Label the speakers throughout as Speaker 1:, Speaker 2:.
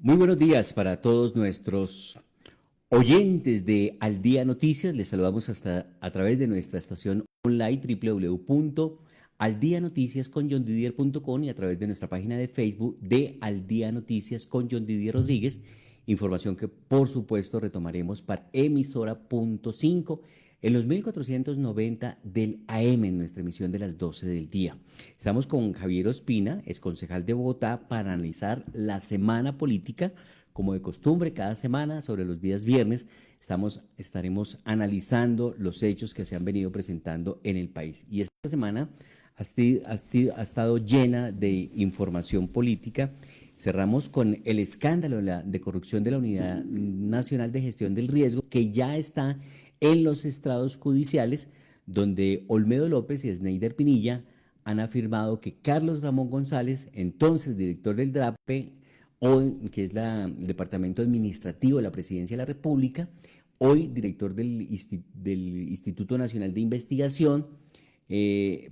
Speaker 1: Muy buenos días para todos nuestros oyentes de Al Día Noticias. Les saludamos hasta a través de nuestra estación online www.aldianoticiasconjohndidier.com y a través de nuestra página de Facebook de Al Día Noticias con John Didier Rodríguez. Información que por supuesto retomaremos para emisora.5 en los 1490 del AM en nuestra emisión de las 12 del día. Estamos con Javier Ospina, ex concejal de Bogotá, para analizar la semana política. Como de costumbre, cada semana, sobre los días viernes, estaremos analizando los hechos que se han venido presentando en el país. Y esta semana ha estado llena de información política. Cerramos con el escándalo de corrupción de la Unidad Nacional de Gestión del Riesgo, que ya está en los estrados judiciales, donde Olmedo López y Sneider Pinilla han afirmado que Carlos Ramón González, entonces director del DRAPE, hoy, que es el Departamento Administrativo de la Presidencia de la República, hoy director del Instituto Nacional de Investigación,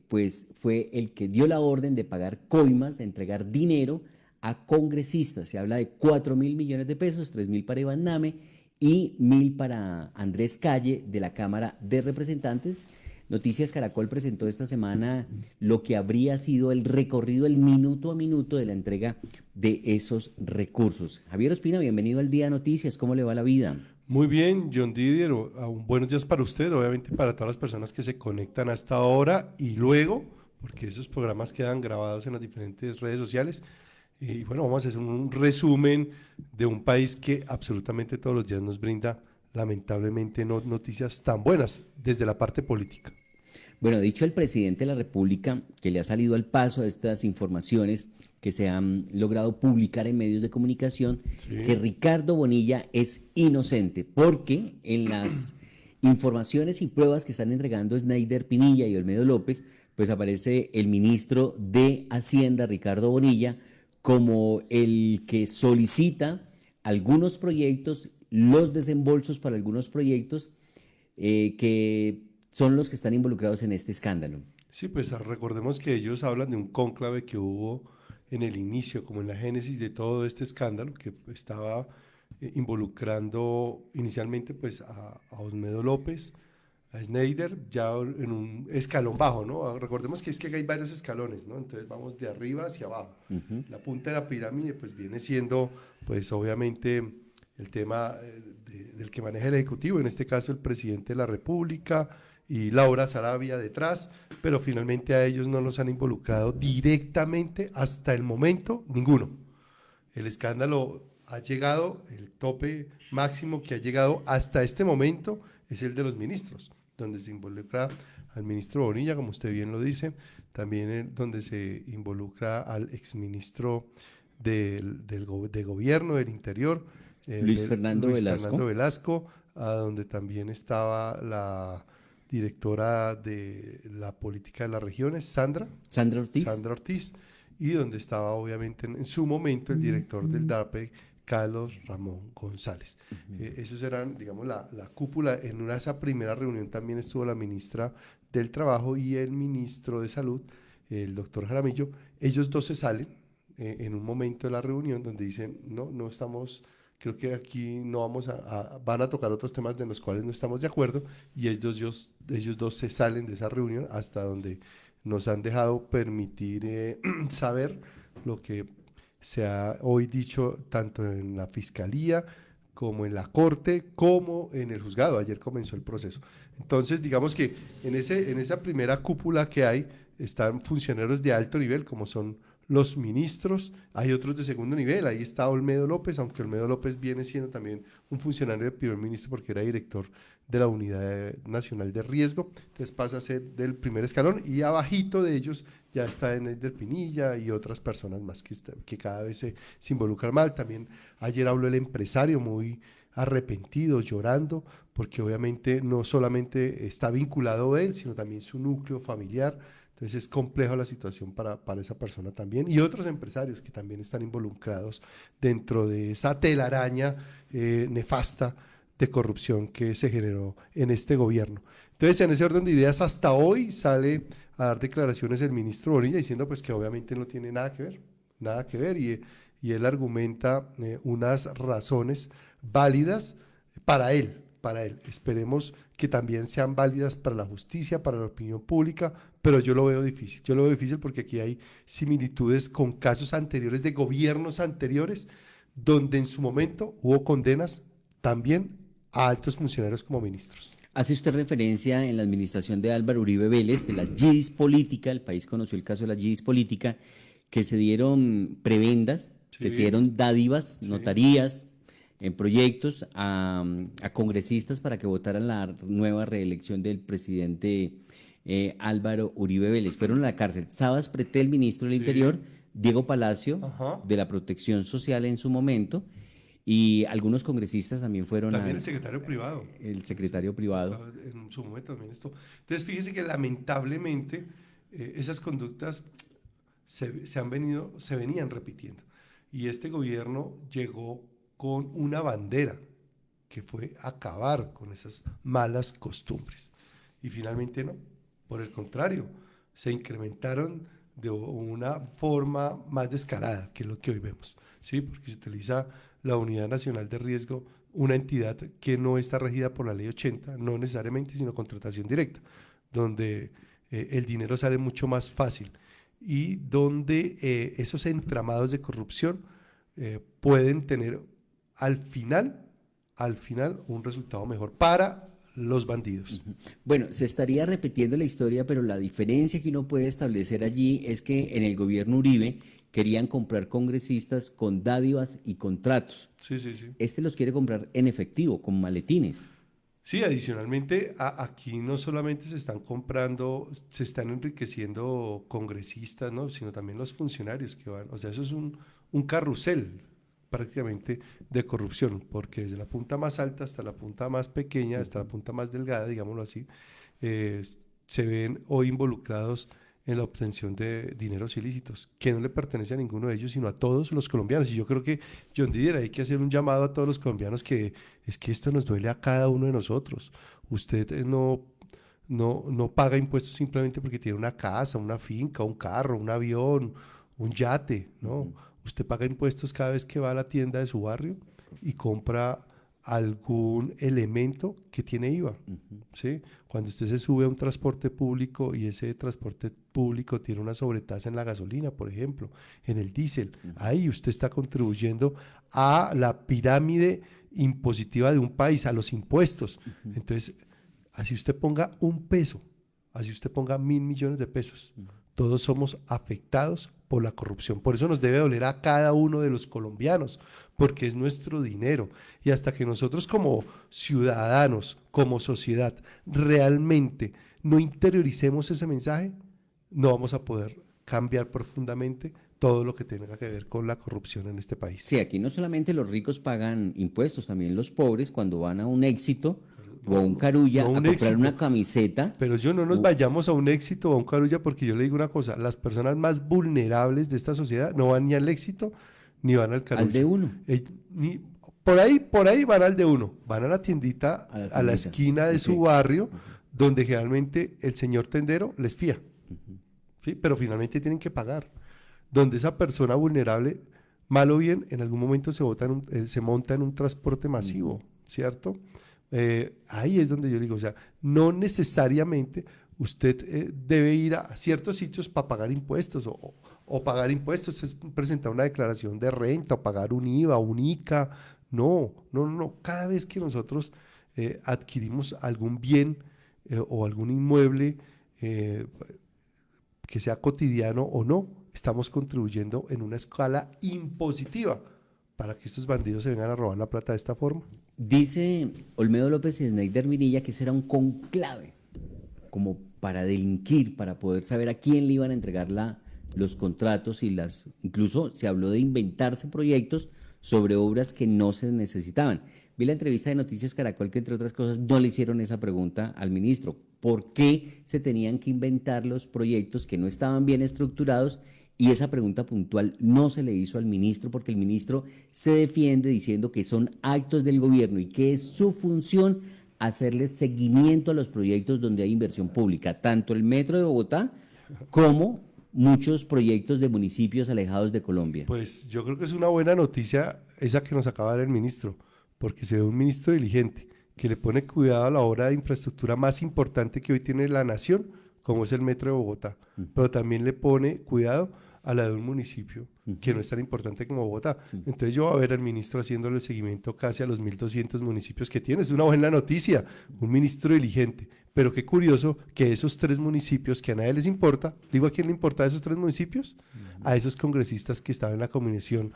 Speaker 1: pues fue el que dio la orden de pagar coimas, de entregar dinero a congresistas. Se habla de 4.000 millones de pesos, 3.000 para Iván Name y 1.000 para Andrés Calle de la Cámara de Representantes. Noticias Caracol presentó esta semana lo que habría sido el recorrido, el minuto a minuto de la entrega de esos recursos. Javier Ospina, bienvenido al Día de Noticias. ¿Cómo le va la vida?
Speaker 2: Muy bien, John Didier, buenos días para usted, obviamente para todas las personas que se conectan a esta hora y luego, porque esos programas quedan grabados en las diferentes redes sociales. Y bueno, vamos a hacer un resumen de un país que absolutamente todos los días nos brinda, lamentablemente, no noticias tan buenas desde la parte política.
Speaker 1: Bueno, dicho el presidente de la República, que le ha salido al paso a estas informaciones que se han logrado publicar en medios de comunicación,
Speaker 2: Sí.
Speaker 1: que Ricardo Bonilla es inocente, porque en las informaciones y pruebas que están entregando Sneider Pinilla y Olmedo López, pues aparece el ministro de Hacienda, Ricardo Bonilla, como el que solicita algunos proyectos, los desembolsos para algunos proyectos que son los que están involucrados en este escándalo.
Speaker 2: Sí, pues recordemos que ellos hablan de un cónclave que hubo en el inicio, como en la génesis de todo este escándalo, que estaba involucrando inicialmente pues a Olmedo López, a Sneider, ya en un escalón bajo, ¿no? Recordemos que es que hay varios escalones, ¿no? Entonces vamos de arriba hacia abajo. La punta de la pirámide pues viene siendo pues obviamente el tema del que maneja el Ejecutivo, en este caso el presidente de la República, y Laura Sarabia detrás, pero finalmente a ellos no los han involucrado directamente hasta el momento ninguno. El escándalo ha llegado, el tope máximo que ha llegado hasta este momento es el de los ministros, donde se involucra al ministro Bonilla, como usted bien lo dice, también donde se involucra al exministro de Gobierno, del Interior,
Speaker 1: Luis Fernando Velasco.
Speaker 2: Fernando Velasco, a donde también estaba la directora de la política de las regiones, Sandra Ortiz, y donde estaba obviamente en su momento el director del DARPE, Carlos Ramón González. Esos eran, digamos, la cúpula. En esa primera reunión también estuvo la ministra del Trabajo y el ministro de Salud, el doctor Jaramillo. Ellos dos se salen en un momento de la reunión donde dicen, no estamos... Creo que aquí no van a tocar otros temas de los cuales no estamos de acuerdo, y ellos dos se salen de esa reunión hasta donde nos han dejado permitir saber lo que se ha hoy dicho tanto en la Fiscalía como en la Corte, como en el juzgado. Ayer comenzó el proceso. Entonces, digamos que en esa primera cúpula que hay están funcionarios de alto nivel, como son los ministros, hay otros de segundo nivel, ahí está Olmedo López, aunque Olmedo López viene siendo también un funcionario de primer ministro porque era director de la Unidad Nacional de Riesgo, entonces pasa a ser del primer escalón, y abajito de ellos ya está Sneider Pinilla y otras personas más que cada vez se involucran mal. También ayer habló el empresario muy arrepentido, llorando, porque obviamente no solamente está vinculado él, sino también su núcleo familiar. Entonces es compleja la situación para esa persona también, y otros empresarios que también están involucrados dentro de esa telaraña nefasta de corrupción que se generó en este gobierno. Entonces, en ese orden de ideas, hasta hoy sale a dar declaraciones el ministro Bonilla diciendo pues que obviamente no tiene nada que ver, y él argumenta unas razones válidas para él. Esperemos que también sean válidas para la justicia, para la opinión pública, pero yo lo veo difícil. Yo lo veo difícil porque aquí hay similitudes con casos anteriores de gobiernos anteriores, donde en su momento hubo condenas también a altos funcionarios como ministros.
Speaker 1: Hace usted referencia en la administración de Álvaro Uribe Vélez, de la GIDIS política, el país conoció el caso de la GIDIS política, que se dieron prebendas, que se dieron dádivas, notarías, en proyectos a congresistas para que votaran la nueva reelección del presidente Álvaro Uribe Vélez. Fueron a la cárcel Sabas Pretel, ministro del Interior, Diego Palacio, de la Protección Social en su momento, y algunos congresistas también fueron
Speaker 2: también el secretario privado.
Speaker 1: El secretario privado.
Speaker 2: En su momento también esto. Entonces, fíjese que lamentablemente esas conductas se venían repitiendo. Y este gobierno llegó con una bandera, que fue acabar con esas malas costumbres. Y finalmente no, por el contrario, se incrementaron de una forma más descarada, que es lo que hoy vemos, ¿sí? Porque se utiliza la Unidad Nacional de Riesgo, una entidad que no está regida por la Ley 80, no necesariamente, sino contratación directa, donde el dinero sale mucho más fácil y donde esos entramados de corrupción pueden tener al final un resultado mejor para los bandidos.
Speaker 1: Bueno, se estaría repitiendo la historia, pero la diferencia que uno puede establecer allí es que en el gobierno Uribe querían comprar congresistas con dádivas y contratos.
Speaker 2: Sí.
Speaker 1: Este los quiere comprar en efectivo, con maletines.
Speaker 2: Sí, adicionalmente aquí no solamente se están enriqueciendo congresistas, ¿no? Sino también los funcionarios que van. O sea, eso es un carrusel prácticamente de corrupción, porque desde la punta más alta hasta la punta más pequeña, hasta la punta más delgada, digámoslo así, se ven hoy involucrados en la obtención de dineros ilícitos, que no le pertenece a ninguno de ellos, sino a todos los colombianos. Y yo creo que, John Didier, hay que hacer un llamado a todos los colombianos que es que esto nos duele a cada uno de nosotros. Usted no paga impuestos simplemente porque tiene una casa, una finca, un carro, un avión, un yate, ¿no? Usted paga impuestos cada vez que va a la tienda de su barrio y compra algún elemento que tiene IVA, ¿sí? Cuando usted se sube a un transporte público y ese transporte público tiene una sobretasa en la gasolina, por ejemplo, en el diésel, ahí usted está contribuyendo a la pirámide impositiva de un país, a los impuestos. Entonces, así usted ponga un peso, así usted ponga 1.000 millones de pesos, todos somos afectados por la corrupción. Por eso nos debe doler a cada uno de los colombianos, porque es nuestro dinero. Y hasta que nosotros como ciudadanos, como sociedad, realmente no interioricemos ese mensaje, no vamos a poder cambiar profundamente todo lo que tenga que ver con la corrupción en este país.
Speaker 1: Sí, aquí no solamente los ricos pagan impuestos, también los pobres cuando van a un Éxito o a un Carulla a comprar una camiseta.
Speaker 2: Pero no nos vayamos a un Éxito o a un Carulla, porque yo le digo una cosa, las personas más vulnerables de esta sociedad no van ni al Éxito ni van al Carulla.
Speaker 1: Al de uno.
Speaker 2: Por ahí van al de uno, van a la tiendita, a la esquina de su barrio, donde generalmente el señor tendero les fía, ¿sí? Pero finalmente tienen que pagar. Donde esa persona vulnerable, mal o bien, en algún momento se monta en un transporte masivo, ¿cierto? Ahí es donde yo digo, o sea, no necesariamente usted debe ir a ciertos sitios para pagar impuestos o pagar impuestos es presentar una declaración de renta o pagar un IVA, un ICA. No. Cada vez que nosotros adquirimos algún bien o algún inmueble que sea cotidiano o no, estamos contribuyendo en una escala impositiva para que estos bandidos se vengan a robar la plata de esta forma.
Speaker 1: Dice Olmedo López y Sneider Mirilla que será un conclave como para delinquir, para poder saber a quién le iban a entregar los contratos incluso se habló de inventarse proyectos sobre obras que no se necesitaban. Vi la entrevista de Noticias Caracol que, entre otras cosas, no le hicieron esa pregunta al ministro. ¿Por qué se tenían que inventar los proyectos que no estaban bien estructurados? Y esa pregunta puntual no se le hizo al ministro, porque el ministro se defiende diciendo que son actos del gobierno y que es su función hacerle seguimiento a los proyectos donde hay inversión pública, tanto el Metro de Bogotá como muchos proyectos de municipios alejados de Colombia.
Speaker 2: Pues yo creo que es una buena noticia esa que nos acaba de dar el ministro, porque se ve un ministro diligente que le pone cuidado a la obra de infraestructura más importante que hoy tiene la nación, como es el Metro de Bogotá, pero también le pone cuidado a la de un municipio que no es tan importante como Bogotá. Entonces yo voy a ver al ministro haciéndole seguimiento casi a los 1.200 municipios que tiene. Es una buena noticia, un ministro diligente. Pero qué curioso que esos 3 municipios que a nadie les importa, digo, ¿a quién le importa esos 3 municipios? A esos congresistas que estaban en la comisión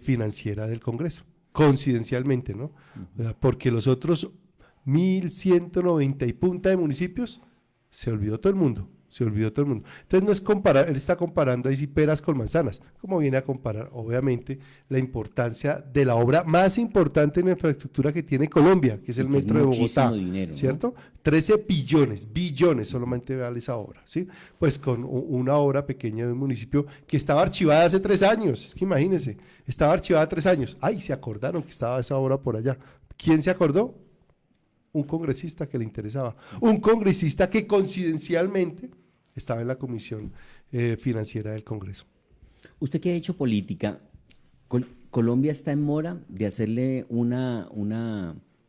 Speaker 2: financiera del Congreso, coincidencialmente, ¿no? Porque los otros 1.190 y punta de municipios, se olvidó todo el mundo. Entonces no es comparar, él está comparando ahí sí peras con manzanas, como viene a comparar obviamente la importancia de la obra más importante en infraestructura que tiene Colombia, que es el Metro de Bogotá, dinero, ¿cierto? ¿No? 13 billones solamente vale esa obra, ¿sí? Pues con una obra pequeña de un municipio que estaba archivada hace 3 años, es que imagínense, estaba archivada 3 años, ay, se acordaron que estaba esa obra por allá. ¿Quién se acordó? Un congresista que le interesaba, un congresista que coincidencialmente estaba en la comisión financiera del Congreso.
Speaker 1: Usted que ha hecho política, Colombia está en mora de hacerle una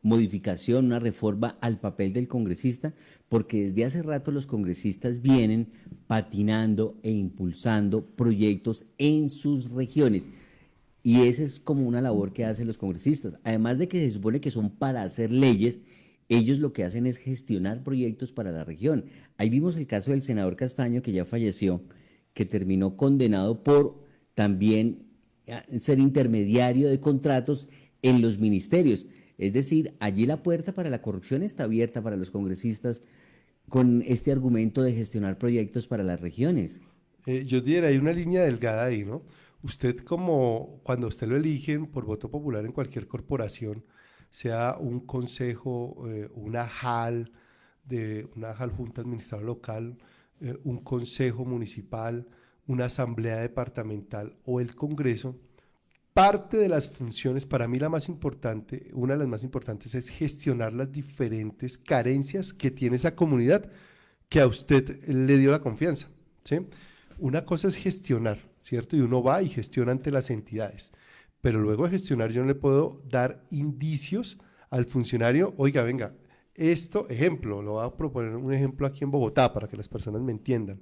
Speaker 1: modificación, una reforma al papel del congresista, porque desde hace rato los congresistas vienen patinando e impulsando proyectos en sus regiones. Y esa es como una labor que hacen los congresistas. Además de que se supone que son para hacer leyes, ellos lo que hacen es gestionar proyectos para la región. Ahí vimos el caso del senador Castaño, que ya falleció, que terminó condenado por también ser intermediario de contratos en los ministerios. Es decir, allí la puerta para la corrupción está abierta para los congresistas con este argumento de gestionar proyectos para las regiones.
Speaker 2: Yo diría, hay una línea delgada ahí, ¿no? Usted cuando usted lo eligen por voto popular en cualquier corporación, sea un consejo, una JAL, Junta Administradora Local, un consejo municipal, una asamblea departamental o el Congreso, parte de las funciones, para mí la más importante, una de las más importantes es gestionar las diferentes carencias que tiene esa comunidad que a usted le dio la confianza, ¿sí? Una cosa es gestionar, ¿cierto? Y uno va y gestiona ante las entidades. Pero luego de gestionar yo no le puedo dar indicios al funcionario, oiga, venga, ejemplo, lo voy a proponer un ejemplo aquí en Bogotá para que las personas me entiendan.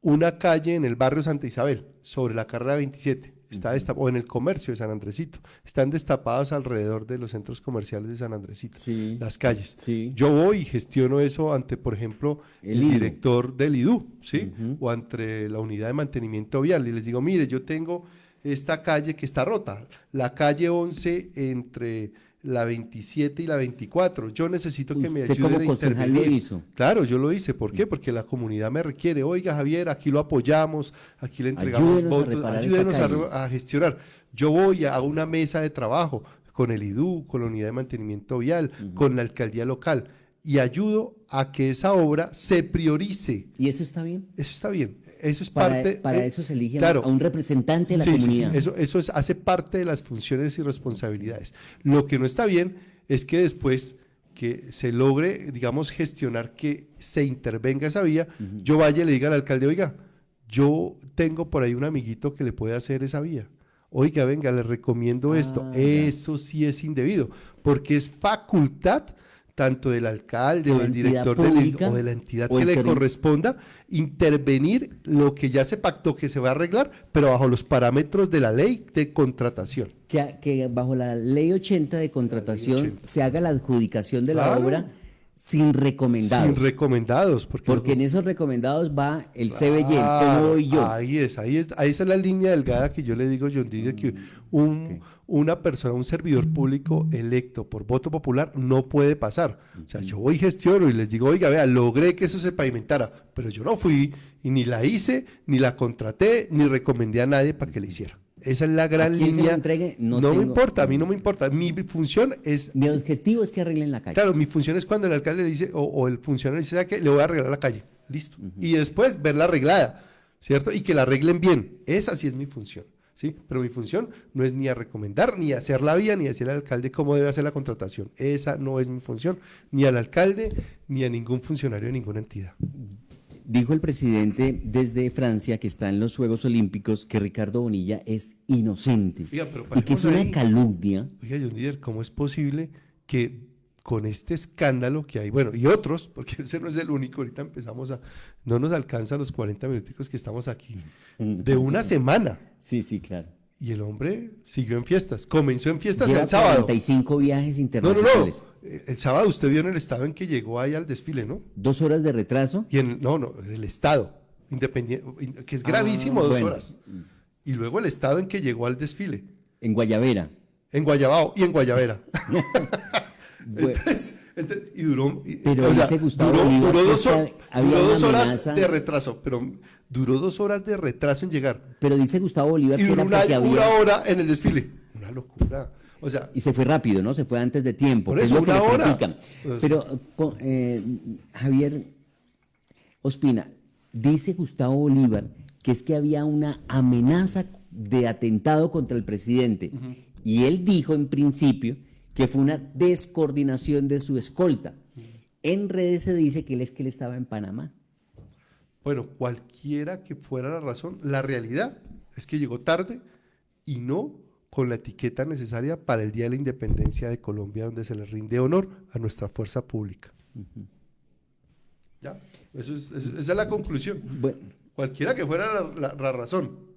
Speaker 2: Una calle en el barrio Santa Isabel, sobre la carrera 27, o en el comercio de San Andresito, están destapadas alrededor de los centros comerciales de San Andresito, sí, las calles. Sí. Yo voy y gestiono eso ante, por ejemplo, el director del IDU, ¿sí? O ante la unidad de mantenimiento vial, y les digo, mire, yo tengo esta calle que está rota, la calle 11 entre la 27 y la 24, yo necesito que me ayuden a intervenir. ¿Lo hizo? Claro, yo lo hice, ¿por qué? Porque la comunidad me requiere, oiga Javier, aquí lo apoyamos, aquí le entregamos votos, ayúdenos a gestionar. Yo voy a una mesa de trabajo con el IDU, con la unidad de mantenimiento vial, con la alcaldía local, y ayudo a que esa obra se priorice.
Speaker 1: ¿Y eso está bien?
Speaker 2: Eso está bien. Eso es parte.
Speaker 1: Para eso se elige a un representante de la comunidad.
Speaker 2: Sí, eso hace parte de las funciones y responsabilidades. Lo que no está bien es que después que se logre, digamos, gestionar que se intervenga esa vía, yo vaya y le diga al alcalde, oiga, yo tengo por ahí un amiguito que le puede hacer esa vía. Oiga, venga, le recomiendo esto. Eso sí es indebido, porque es facultad tanto del alcalde o del director o de la entidad que le corresponda intervenir lo que ya se pactó que se va a arreglar, pero bajo los parámetros de la ley de contratación.
Speaker 1: Que bajo la ley 80 de contratación se haga la adjudicación de la obra sin recomendados.
Speaker 2: Sin recomendados.
Speaker 1: Porque en esos recomendados va el CBY, ¿cómo voy yo?
Speaker 2: Ahí es la línea delgada que yo le digo, John Didier, que una persona, un servidor público electo por voto popular no puede pasar. O sea, yo voy y gestiono y les digo, oiga, vea, logré que eso se pavimentara, pero yo no fui y ni la hice, ni la contraté, ni recomendé a nadie para que la hiciera. Esa es la gran línea. No me importa, a mí no me importa. Mi función es...
Speaker 1: Mi objetivo es que arreglen la calle.
Speaker 2: Claro, mi función es cuando el alcalde le dice, o el funcionario dice, ¿sabe qué? Le voy a arreglar la calle. Listo. Y después verla arreglada, ¿cierto? Y que la arreglen bien. Esa sí es mi función, ¿sí? Pero mi función no es ni a recomendar, ni a hacer la vía, ni a decirle al alcalde cómo debe hacer la contratación. Esa no es mi función, ni al alcalde, ni a ningún funcionario de ninguna entidad.
Speaker 1: dijo el presidente desde Francia, que está en los Juegos Olímpicos, que Ricardo Bonilla es inocente.
Speaker 2: Oiga, pero
Speaker 1: y que es una calumnia.
Speaker 2: Oiga, John Didier, ¿cómo es posible que con este escándalo que hay, bueno, y otros, porque ese no es el único, ahorita no nos alcanzan los 40 minuticos que estamos aquí, de una semana?
Speaker 1: Sí, sí, claro.
Speaker 2: Y el hombre siguió en fiestas, comenzó en fiestas
Speaker 1: Lleva
Speaker 2: el sábado.
Speaker 1: 45 viajes internacionales.
Speaker 2: No. El sábado usted vio en el estado en que llegó ahí al desfile, ¿no?
Speaker 1: 2 horas de retraso.
Speaker 2: Y en el estado, independiente, que es gravísimo, 2 horas. Y luego el estado en que llegó al desfile.
Speaker 1: En Guayabera.
Speaker 2: En Guayabao y en Guayabera.
Speaker 1: Bueno.
Speaker 2: Y duró.
Speaker 1: Pero dice Gustavo Bolívar
Speaker 2: duró
Speaker 1: había
Speaker 2: 2 horas
Speaker 1: amenaza.
Speaker 2: de retraso, pero duró 2 horas de retraso en llegar.
Speaker 1: Pero dice Gustavo Bolívar
Speaker 2: Y
Speaker 1: que era
Speaker 2: duró
Speaker 1: porque
Speaker 2: una hora en el desfile. Una locura. O sea,
Speaker 1: y se fue rápido, ¿no? Se fue antes de tiempo.
Speaker 2: Por
Speaker 1: eso
Speaker 2: eso,
Speaker 1: es lo que
Speaker 2: una
Speaker 1: le
Speaker 2: hora.
Speaker 1: critican.
Speaker 2: Pues,
Speaker 1: pero, Javier Ospina, dice Gustavo Bolívar que es que había una amenaza de atentado contra el presidente. Y él dijo en principio que fue una descoordinación de su escolta. En redes se dice que él estaba en Panamá.
Speaker 2: Bueno, cualquiera que fuera la razón, la realidad es que llegó tarde y no con la etiqueta necesaria para el Día de la Independencia de Colombia, donde se le rinde honor a nuestra fuerza pública. ¿Ya? Esa es la conclusión.
Speaker 1: Bueno,
Speaker 2: cualquiera que fuera la razón,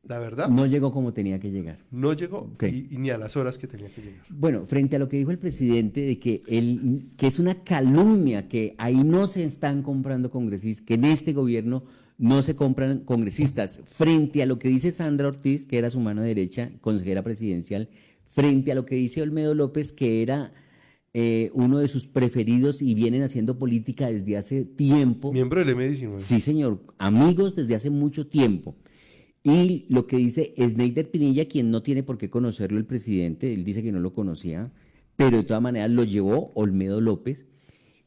Speaker 2: la verdad.
Speaker 1: No llegó como tenía que llegar.
Speaker 2: No llegó,
Speaker 1: okay.
Speaker 2: y ni a las horas que tenía que llegar.
Speaker 1: Bueno, frente a lo que dijo el presidente de que es una calumnia, que ahí no se están comprando congresistas, que en este gobierno no se compran congresistas, frente a lo que dice Sandra Ortiz, que era su mano derecha, consejera presidencial, frente a lo que dice Olmedo López, que era uno de sus preferidos y vienen haciendo política desde hace tiempo.
Speaker 2: Miembro del M19.
Speaker 1: Sí, señor, amigos desde hace mucho tiempo. Y lo que dice Sneider Pinilla, quien no tiene por qué conocerlo el presidente, él dice que no lo conocía, pero de todas maneras lo llevó Olmedo López.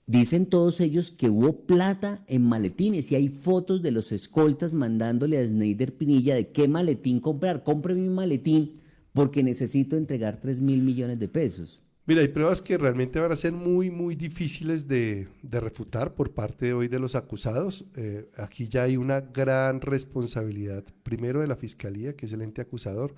Speaker 1: Dicen todos ellos que hubo plata en maletines y hay fotos de los escoltas mandándole a Sneider Pinilla de qué maletín comprar. Cómpreme un maletín porque necesito entregar 3.000 millones de pesos.
Speaker 2: Mira, hay pruebas que realmente van a ser muy, muy difíciles de refutar por parte hoy de los acusados. Aquí ya hay una gran responsabilidad, primero de la Fiscalía, que es el ente acusador,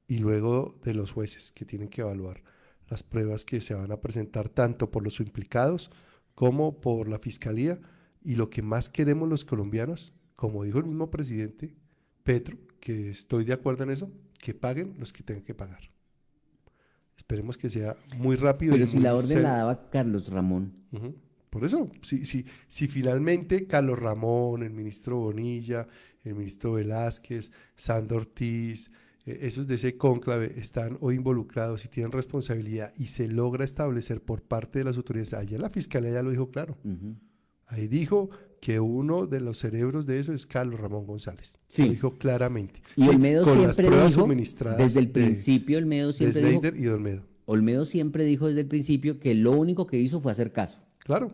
Speaker 2: y luego de los jueces, que tienen que evaluar las pruebas que se van a presentar tanto por los implicados como por la Fiscalía. Y lo que más queremos los colombianos, como dijo el mismo presidente Petro, que estoy de acuerdo en eso, que paguen los que tengan que pagar. Esperemos que sea muy rápido.
Speaker 1: Pero si la orden la daba Carlos Ramón.
Speaker 2: Por eso, si finalmente Carlos Ramón, el ministro Bonilla, el ministro Velázquez, Sandra Ortiz, esos de ese cónclave están hoy involucrados y tienen responsabilidad y se logra establecer por parte de las autoridades, ayer la Fiscalía ya lo dijo claro, ahí dijo que uno de los cerebros de eso es Carlos Ramón González. Sí. Lo dijo claramente.
Speaker 1: Y Olmedo siempre dijo, desde el principio, Olmedo siempre dijo, Olmedo siempre dijo desde el principio que lo único que hizo fue hacer caso.
Speaker 2: Claro,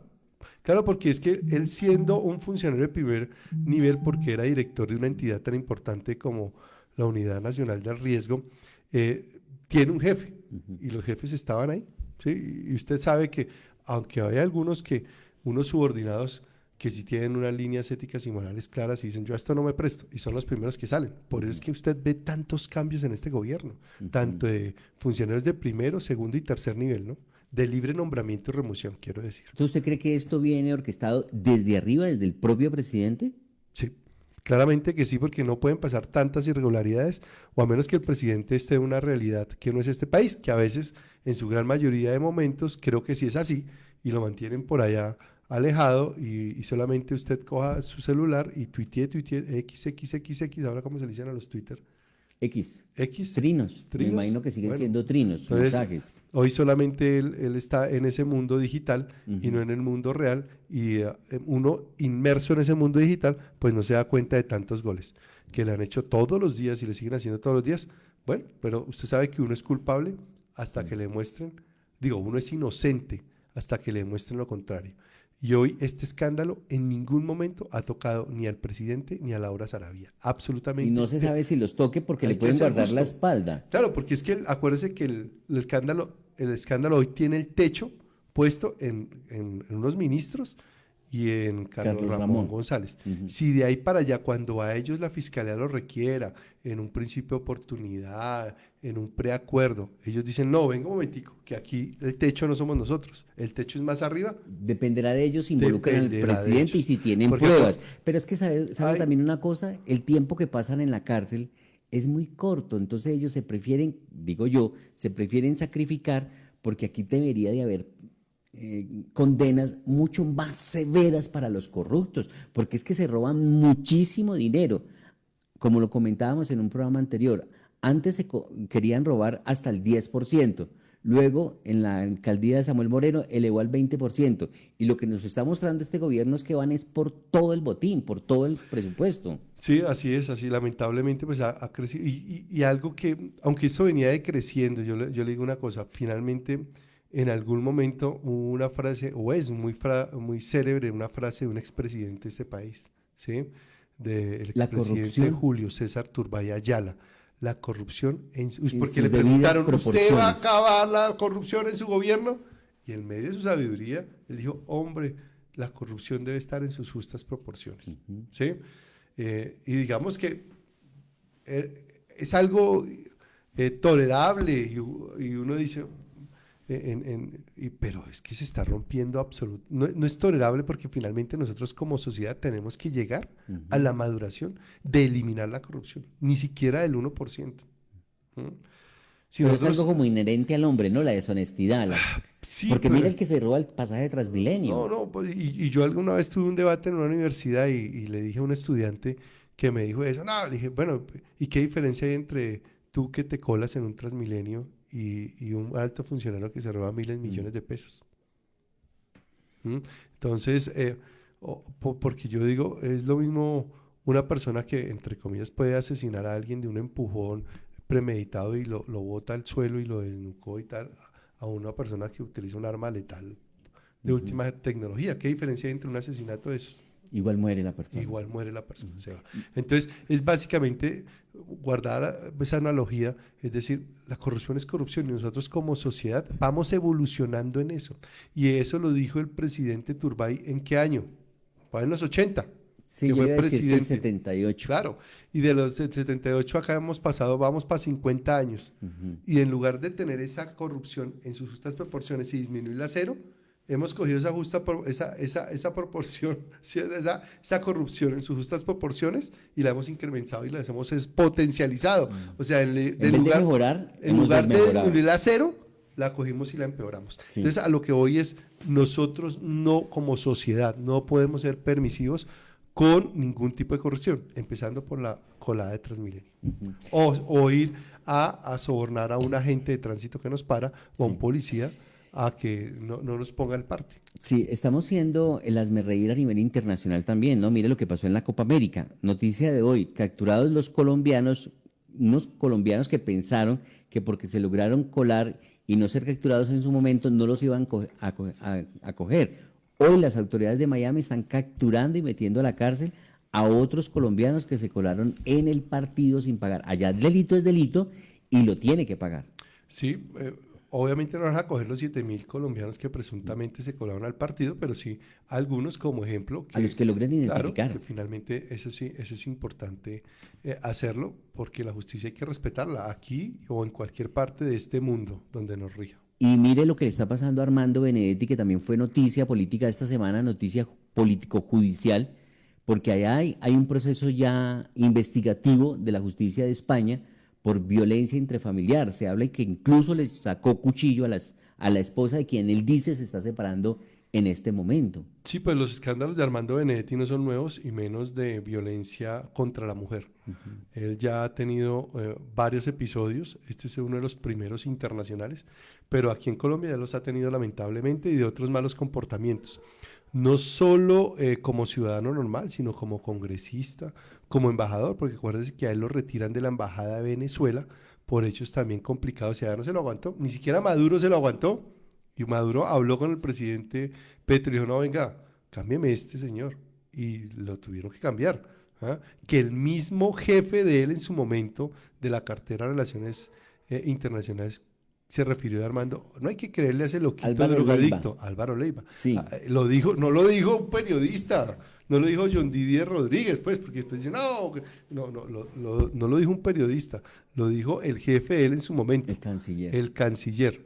Speaker 2: porque es que él siendo un funcionario de primer nivel, porque era director de una entidad tan importante como la Unidad Nacional del Riesgo, tiene un jefe, y los jefes estaban ahí, ¿sí? Y usted sabe que, aunque hay algunos unos subordinados, que si tienen unas líneas éticas y morales claras y dicen, yo a esto no me presto, y son los primeros que salen. Por eso es que usted ve tantos cambios en este gobierno, tanto de funcionarios de primero, segundo y tercer nivel, ¿no? De libre nombramiento y remoción, quiero decir.
Speaker 1: Entonces, ¿usted cree que esto viene orquestado desde arriba, desde el propio presidente?
Speaker 2: Sí, claramente que sí, porque no pueden pasar tantas irregularidades, o a menos que el presidente esté en una realidad que no es este país, que a veces, en su gran mayoría de momentos, creo que sí es así, y lo mantienen por allá alejado y solamente usted coja su celular y tuitee, XXXX, ahora cómo se le dicen a los Twitter.
Speaker 1: X. Trinos. Me imagino que siguen siendo trinos, entonces, mensajes.
Speaker 2: Hoy solamente él está en ese mundo digital y no en el mundo real, y uno inmerso en ese mundo digital, pues no se da cuenta de tantos goles que le han hecho todos los días y le siguen haciendo todos los días. Bueno, pero usted sabe que uno es culpable hasta que le demuestren, uno es inocente hasta que le demuestren lo contrario. Y hoy este escándalo en ningún momento ha tocado ni al presidente ni a Laura Saravia, absolutamente.
Speaker 1: Y no se sabe si los toque porque le pueden guardar la espalda.
Speaker 2: Claro, porque es que acuérdese que el escándalo hoy tiene el techo puesto en unos ministros y en Carlos Ramón González. Si de ahí para allá, cuando a ellos la fiscalía lo requiera, en un principio de oportunidad, en un preacuerdo, ellos dicen, no, venga un momentico, que aquí el techo no somos nosotros, el techo es más arriba.
Speaker 1: Dependerá de ellos, involucran al presidente y si tienen pruebas. Pero es que sabe también una cosa, el tiempo que pasan en la cárcel es muy corto, entonces ellos se prefieren, digo yo, se prefieren sacrificar porque aquí debería de haber condenas mucho más severas para los corruptos, porque es que se roban muchísimo dinero. Como lo comentábamos en un programa anterior, antes querían robar hasta el 10%, luego en la alcaldía de Samuel Moreno elevó al 20%, y lo que nos está mostrando este gobierno es que van es por todo el botín, por todo el presupuesto.
Speaker 2: Sí, así es, así lamentablemente pues ha crecido, y algo que, aunque esto venía decreciendo, yo le digo una cosa, finalmente en algún momento hubo una frase, o es muy célebre, una frase de un expresidente de este país, ¿sí? Del expresidente Julio César Turbay Ayala. La corrupción, porque le preguntaron, ¿usted va a acabar la corrupción en su gobierno? Y en medio de su sabiduría, él dijo, hombre, la corrupción debe estar en sus justas proporciones, ¿sí? Y digamos que es algo tolerable, y uno dice... pero es que se está rompiendo absoluto. No es tolerable porque finalmente nosotros como sociedad tenemos que llegar a la maduración de eliminar la corrupción, ni siquiera del 1%.
Speaker 1: Si pero nosotros, es algo como inherente al hombre, ¿no? La deshonestidad. Sí, porque mira el que se roba el pasaje de Transmilenio.
Speaker 2: No, pues, y yo alguna vez tuve un debate en una universidad y le dije a un estudiante que me dijo eso. No, le dije, bueno, ¿y qué diferencia hay entre tú que te colas en un Transmilenio y un alto funcionario que se roba miles, millones de pesos? Entonces, porque yo digo, es lo mismo una persona que, entre comillas, puede asesinar a alguien de un empujón premeditado y lo bota al suelo y lo desnucó y tal, a una persona que utiliza un arma letal de última tecnología. ¿Qué diferencia hay entre un asesinato de esos?
Speaker 1: Igual muere la persona.
Speaker 2: Igual muere la persona. Se va. Entonces, es básicamente guardar esa analogía, es decir, la corrupción es corrupción y nosotros como sociedad vamos evolucionando en eso. Y eso lo dijo el presidente Turbay, ¿en qué año? Fue en los 80.
Speaker 1: Sí, que fue presidente. El 78.
Speaker 2: Claro, y de los 78 acá hemos pasado, vamos para 50 años. Y en lugar de tener esa corrupción en sus justas proporciones y disminuirla a cero, hemos cogido esa proporción, esa corrupción en sus justas proporciones y la hemos incrementado y la hemos potencializado. O sea, en
Speaker 1: vez de mejorar,
Speaker 2: en lugar de disminuirla a cero, la cogimos y la empeoramos. Sí. Entonces, a lo que voy es, nosotros no, como sociedad, no podemos ser permisivos con ningún tipo de corrupción, empezando por la colada de Transmilenio. O ir a sobornar a un agente de tránsito que nos para o a un policía a que no nos ponga el parte.
Speaker 1: Sí, estamos siendo el hazmerreír a nivel internacional también, ¿no? Mire lo que pasó en la Copa América. Noticia de hoy, capturados los colombianos, unos colombianos que pensaron que porque se lograron colar y no ser capturados en su momento, no los iban a coger. Hoy las autoridades de Miami están capturando y metiendo a la cárcel a otros colombianos que se colaron en el partido sin pagar. Allá el delito es delito y lo tiene que pagar.
Speaker 2: Sí, obviamente no van a coger los 7.000 colombianos que presuntamente se colaron al partido, pero sí algunos como ejemplo.
Speaker 1: A los que logren identificar.
Speaker 2: Claro, que finalmente eso es importante hacerlo, porque la justicia hay que respetarla aquí o en cualquier parte de este mundo donde nos rija.
Speaker 1: Y mire lo que le está pasando a Armando Benedetti, que también fue noticia política esta semana, noticia político-judicial, porque allá hay un proceso ya investigativo de la justicia de España por violencia intrafamiliar. Se habla de que incluso les sacó cuchillo a la esposa de quien él dice se está separando en este momento.
Speaker 2: Sí, pues los escándalos de Armando Benedetti no son nuevos y menos de violencia contra la mujer. Él ya ha tenido varios episodios, este es uno de los primeros internacionales, pero aquí en Colombia ya los ha tenido lamentablemente y de otros malos comportamientos. No solo como ciudadano normal, sino como congresista, como embajador, porque acuérdense que a él lo retiran de la embajada de Venezuela por hechos también complicados. Ya no se lo aguantó, ni siquiera Maduro se lo aguantó. Y Maduro habló con el presidente Petro y dijo, no, venga, cámbieme este señor. Y lo tuvieron que cambiar. Que el mismo jefe de él en su momento, de la cartera de Relaciones Internacionales, se refirió a Armando, no hay que creerle a ese loquito
Speaker 1: Álvaro
Speaker 2: drogadicto,
Speaker 1: Leiva.
Speaker 2: Álvaro Leiva.
Speaker 1: Sí.
Speaker 2: Lo dijo, no lo dijo un periodista, no lo dijo John Didier Rodríguez, pues, porque después dicen, no lo dijo un periodista, lo dijo el jefe de él en su momento. El canciller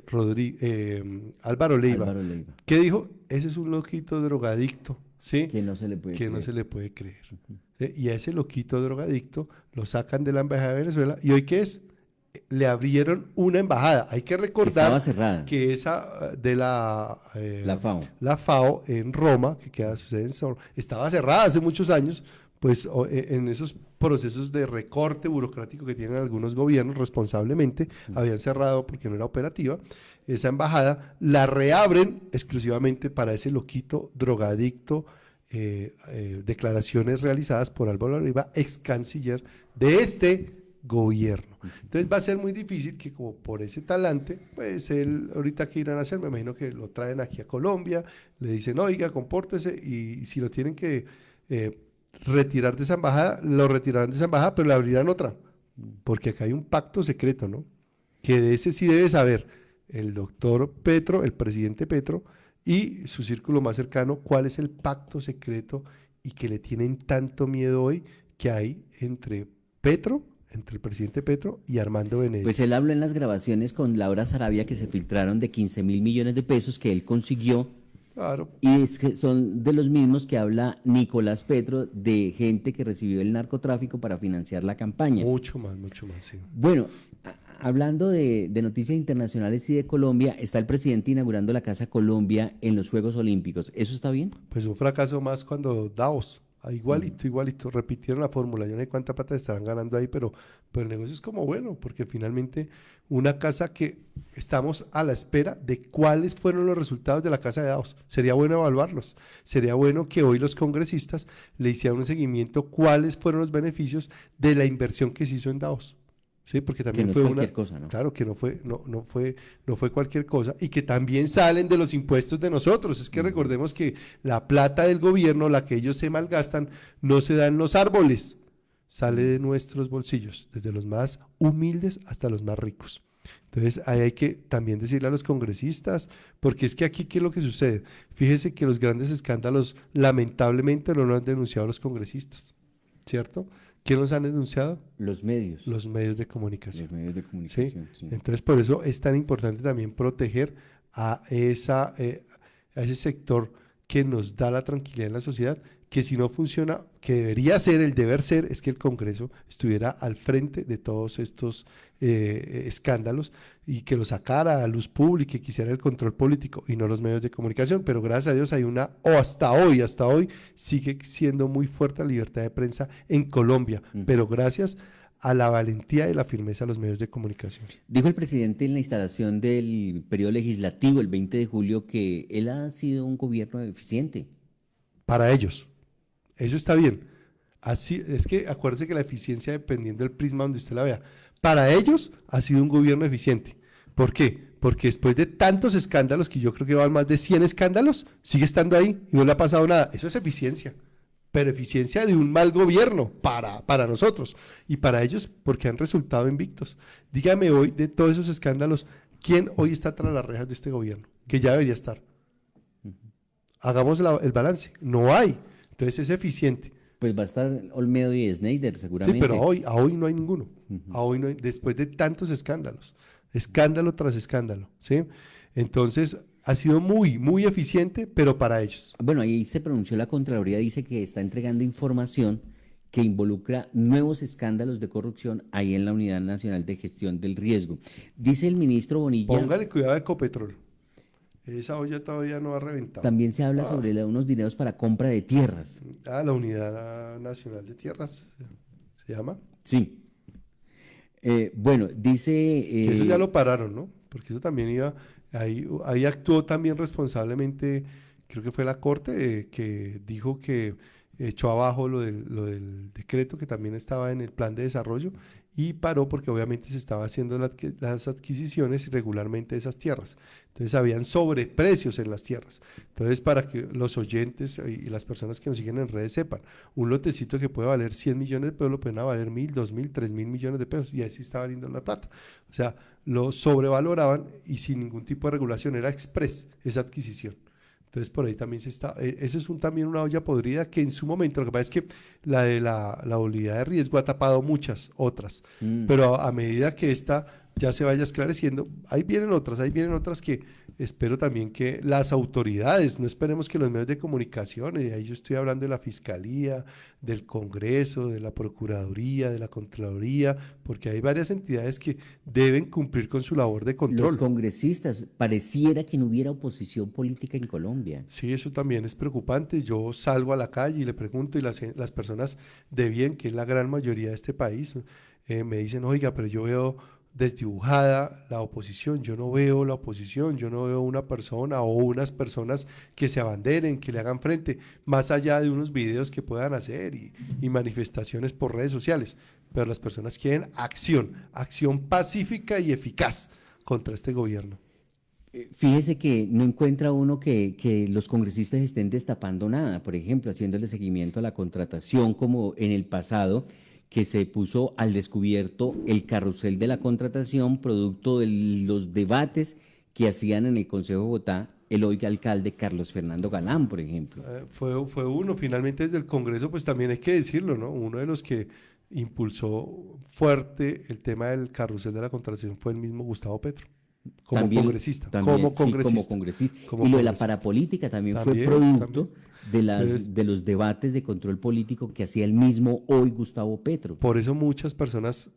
Speaker 2: Álvaro Leiva.
Speaker 1: Álvaro Leiva.
Speaker 2: ¿Qué dijo? Ese es un loquito drogadicto, ¿sí?
Speaker 1: Que no se le puede
Speaker 2: que
Speaker 1: creer.
Speaker 2: no se le puede creer. ¿Sí? Y a ese loquito drogadicto lo sacan de la embajada de Venezuela, ¿y hoy qué es? Le abrieron una embajada. Hay que recordar que esa de la FAO en Roma, que queda su sede en Sol, estaba cerrada hace muchos años, pues en esos procesos de recorte burocrático que tienen algunos gobiernos responsablemente, habían cerrado porque no era operativa. Esa embajada la reabren exclusivamente para ese loquito drogadicto. Declaraciones realizadas por Álvaro Leiva, ex canciller de este gobierno. Entonces va a ser muy difícil que como por ese talante, pues él ahorita que irán a hacer, me imagino que lo traen aquí a Colombia, le dicen, oiga, compórtese, y si lo tienen que retirar de esa embajada, lo retirarán de esa embajada, pero le abrirán otra, porque acá hay un pacto secreto, ¿no? Que de ese sí debe saber el doctor Petro, el presidente Petro, y su círculo más cercano, cuál es el pacto secreto y que le tienen tanto miedo hoy que hay entre el presidente Petro y Armando Benedetti.
Speaker 1: Pues él habló en las grabaciones con Laura Sarabia que se filtraron de 15.000 millones de pesos que él consiguió.
Speaker 2: Claro.
Speaker 1: Y es que son de los mismos que habla Nicolás Petro, de gente que recibió el narcotráfico para financiar la campaña.
Speaker 2: Mucho más, sí.
Speaker 1: Bueno, hablando de noticias internacionales y de Colombia, está el presidente inaugurando la Casa Colombia en los Juegos Olímpicos. ¿Eso está bien?
Speaker 2: Pues un fracaso más cuando Davos, igualito, repitieron la fórmula. Yo no sé cuánta plata estarán ganando ahí, pero el negocio es como bueno, porque finalmente una casa que estamos a la espera de cuáles fueron los resultados de la Casa de Davos. Sería bueno evaluarlos. Sería bueno que hoy los congresistas le hicieran un seguimiento cuáles fueron los beneficios de la inversión que se hizo en Davos. Sí, porque también
Speaker 1: que no
Speaker 2: fue
Speaker 1: cualquier cosa, ¿no?
Speaker 2: Claro, que no fue cualquier cosa, y que también salen de los impuestos de nosotros. Es que recordemos que la plata del gobierno, la que ellos se malgastan, no se da en los árboles, sale de nuestros bolsillos, desde los más humildes hasta los más ricos. Entonces ahí hay que también decirle a los congresistas, porque es que aquí, ¿qué es lo que sucede? Fíjese que los grandes escándalos lamentablemente no los han denunciado los congresistas, ¿cierto? ¿Quién los han denunciado?
Speaker 1: Los medios.
Speaker 2: Los medios de comunicación.
Speaker 1: Los medios de comunicación,
Speaker 2: ¿sí? Entonces, por eso es tan importante también proteger a ese sector que nos da la tranquilidad en la sociedad, que si no funciona, que debería ser, el deber ser, es que el Congreso estuviera al frente de todos estos escándalos y que lo sacara a luz pública y quisiera el control político y no los medios de comunicación. Pero gracias a Dios hay hasta hoy sigue siendo muy fuerte la libertad de prensa en Colombia, pero gracias a la valentía y la firmeza de los medios de comunicación.
Speaker 1: Dijo el presidente en la instalación del periodo legislativo el 20 de julio que él ha sido un gobierno eficiente.
Speaker 2: Para ellos, eso está bien. Así es que acuérdese que la eficiencia, dependiendo del prisma donde usted la vea, para ellos ha sido un gobierno eficiente. ¿Por qué? Porque después de tantos escándalos, que yo creo que van más de 100 escándalos, sigue estando ahí y no le ha pasado nada. Eso es eficiencia, pero eficiencia de un mal gobierno para nosotros y para ellos, porque han resultado invictos. Dígame hoy, de todos esos escándalos, ¿quién hoy está tras las rejas de este gobierno? Que ya debería estar. Hagamos el balance. No hay. Entonces es eficiente.
Speaker 1: Pues va a estar Olmedo y Snyder seguramente.
Speaker 2: Sí, pero a hoy no hay ninguno. A hoy no hay, después de tantos escándalos. Escándalo tras escándalo, ¿sí? Entonces ha sido muy, muy eficiente, pero para ellos.
Speaker 1: Bueno, ahí se pronunció la Contraloría, dice que está entregando información que involucra nuevos escándalos de corrupción ahí en la Unidad Nacional de Gestión del Riesgo. Dice el ministro Bonilla...
Speaker 2: Póngale cuidado de Ecopetrol. Esa olla todavía no ha reventado.
Speaker 1: También se habla sobre unos dineros para compra de tierras.
Speaker 2: La Unidad Nacional de Tierras, ¿se llama?
Speaker 1: Sí. Bueno, dice...
Speaker 2: que eso ya lo pararon, ¿no? Porque eso también iba... Ahí actuó también responsablemente, creo que fue la Corte, que dijo que echó abajo lo del decreto que también estaba en el plan de desarrollo y paró porque obviamente se estaba haciendo las adquisiciones irregularmente de esas tierras. Entonces habían sobreprecios en las tierras. Entonces, para que los oyentes y las personas que nos siguen en redes sepan, un lotecito que puede valer 100 millones de pesos lo pueden valer 1.000, 2.000, 3.000 millones de pesos y así está valiendo la plata. O sea, lo sobrevaloraban y sin ningún tipo de regulación, era express esa adquisición. Entonces por ahí también eso es también una olla podrida que en su momento, lo que pasa es que la de la unidad de riesgo ha tapado muchas otras, pero a medida que esta ya se vaya esclareciendo, ahí vienen otras que espero también que las autoridades, no esperemos que los medios de comunicación, y ahí yo estoy hablando de la Fiscalía, del Congreso, de la Procuraduría, de la Contraloría, porque hay varias entidades que deben cumplir con su labor de control.
Speaker 1: Los congresistas, pareciera que no hubiera oposición política en Colombia.
Speaker 2: Sí, eso también es preocupante. Yo salgo a la calle y le pregunto, y las personas de bien, que es la gran mayoría de este país, me dicen, oiga, pero yo veo desdibujada la oposición, yo no veo la oposición, yo no veo una persona o unas personas que se abanderen, que le hagan frente, más allá de unos videos que puedan hacer y manifestaciones por redes sociales, pero las personas quieren acción pacífica y eficaz contra este gobierno.
Speaker 1: Fíjese que no encuentra uno que los congresistas estén destapando nada, por ejemplo, haciéndole seguimiento a la contratación como en el pasado, que se puso al descubierto el carrusel de la contratación producto de los debates que hacían en el Consejo de Bogotá el hoy alcalde Carlos Fernando Galán, por ejemplo.
Speaker 2: Fue uno, finalmente desde el Congreso, pues también hay que decirlo, ¿no? Uno de los que impulsó fuerte el tema del carrusel de la contratación fue el mismo Gustavo Petro. Como congresista.
Speaker 1: Y lo de la parapolítica también fue producto de los debates de control político que hacía el mismo hoy Gustavo Petro.
Speaker 2: Por eso muchas personas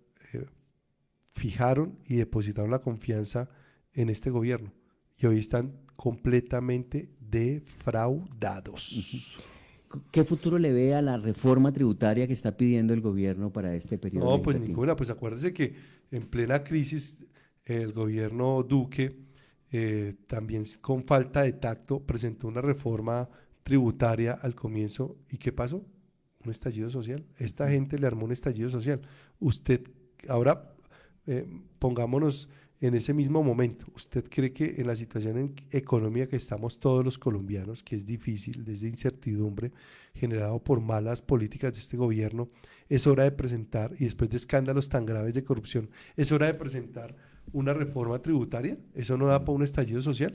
Speaker 2: fijaron y depositaron la confianza en este gobierno y hoy están completamente defraudados.
Speaker 1: ¿Qué futuro le ve a la reforma tributaria que está pidiendo el gobierno para este periodo?
Speaker 2: No, pues ninguna. Pues acuérdese que en plena crisis el gobierno Duque, también con falta de tacto, presentó una reforma tributaria al comienzo. ¿Y qué pasó? Un estallido social. Esta gente le armó un estallido social. Usted, ahora pongámonos en ese mismo momento. ¿Usted cree que en la situación económica que estamos todos los colombianos, que es difícil, desde incertidumbre generado por malas políticas de este gobierno, es hora de presentar, y después de escándalos tan graves de corrupción, es hora de presentar una reforma tributaria? ¿Eso no da para un estallido social?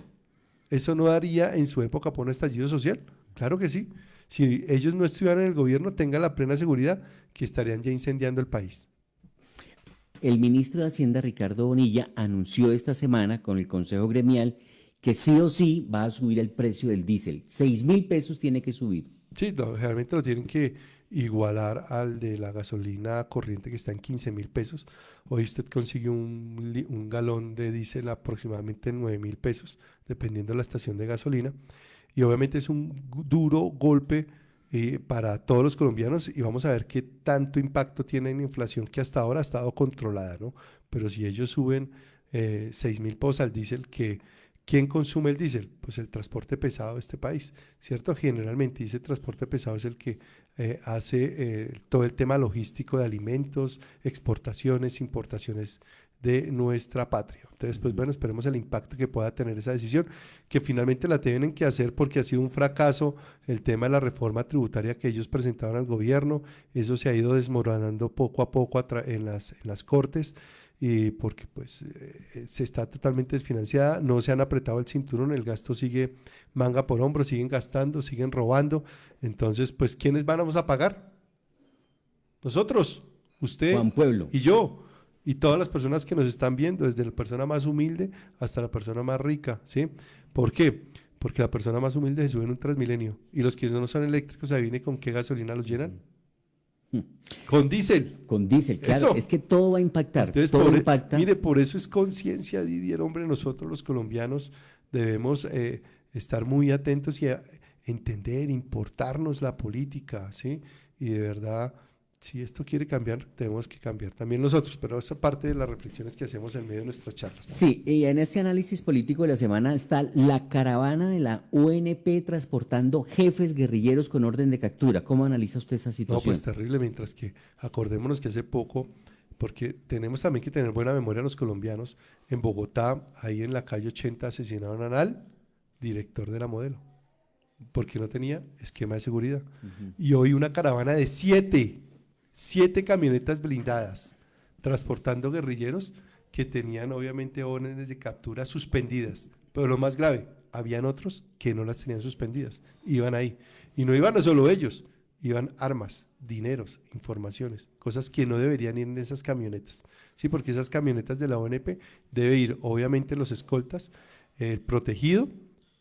Speaker 2: ¿Eso no daría en su época para un estallido social? Claro que sí. Si ellos no estuvieran en el gobierno, tenga la plena seguridad que estarían ya incendiando el país.
Speaker 1: El ministro de Hacienda, Ricardo Bonilla, anunció esta semana con el Consejo Gremial que sí o sí va a subir el precio del diésel. 6.000 pesos tiene que subir.
Speaker 2: Sí, realmente lo tienen que igualar al de la gasolina corriente que está en 15.000 pesos. Hoy usted consigue un galón de diésel aproximadamente en 9.000 pesos, dependiendo de la estación de gasolina. Y obviamente es un duro golpe para todos los colombianos y vamos a ver qué tanto impacto tiene en la inflación que hasta ahora ha estado controlada, ¿no? Pero si ellos suben 6.000 pesos al diésel, ¿quién consume el diésel? Pues el transporte pesado de este país, ¿cierto? Generalmente ese transporte pesado es el que hace todo el tema logístico de alimentos, exportaciones, importaciones de nuestra patria. Entonces, pues bueno, esperemos el impacto que pueda tener esa decisión, que finalmente la tienen que hacer porque ha sido un fracaso el tema de la reforma tributaria que ellos presentaron al gobierno. Eso se ha ido desmoronando poco a poco en las cortes, y porque pues se está totalmente desfinanciada, no se han apretado el cinturón, el gasto sigue manga por hombro, siguen gastando, siguen robando. Entonces, pues, ¿quiénes vamos a pagar? Nosotros, usted,
Speaker 1: Juan Pueblo
Speaker 2: y yo. Y todas las personas que nos están viendo, desde la persona más humilde hasta la persona más rica, ¿sí? ¿Por qué? Porque la persona más humilde se sube en un Transmilenio y los que no son eléctricos, ¿adivine con qué gasolina los llenan? Con diésel.
Speaker 1: Con diésel, claro. Eso. Es que todo va a impactar.
Speaker 2: Entonces,
Speaker 1: todo impacta.
Speaker 2: Mire, por eso es conciencia, Didier, hombre, nosotros los colombianos debemos estar muy atentos y entender, importarnos la política, ¿sí? Y de verdad, si esto quiere cambiar, tenemos que cambiar también nosotros, pero esa parte de las reflexiones que hacemos en medio de nuestras charlas.
Speaker 1: Sí, y en este análisis político de la semana está la caravana de la UNP transportando jefes guerrilleros con orden de captura. ¿Cómo analiza usted esa situación?
Speaker 2: No, pues terrible, mientras que acordémonos que hace poco, porque tenemos también que tener buena memoria los colombianos, en Bogotá, ahí en la calle 80, asesinaron al director de la Modelo, porque no tenía esquema de seguridad. Y hoy una caravana de 7 camionetas blindadas transportando guerrilleros que tenían obviamente órdenes de captura suspendidas, pero lo más grave, habían otros que no las tenían suspendidas, iban ahí, y no iban no solo ellos, iban armas, dineros, informaciones, cosas que no deberían ir en esas camionetas, sí, porque esas camionetas de la ONP debe ir obviamente los escoltas, protegido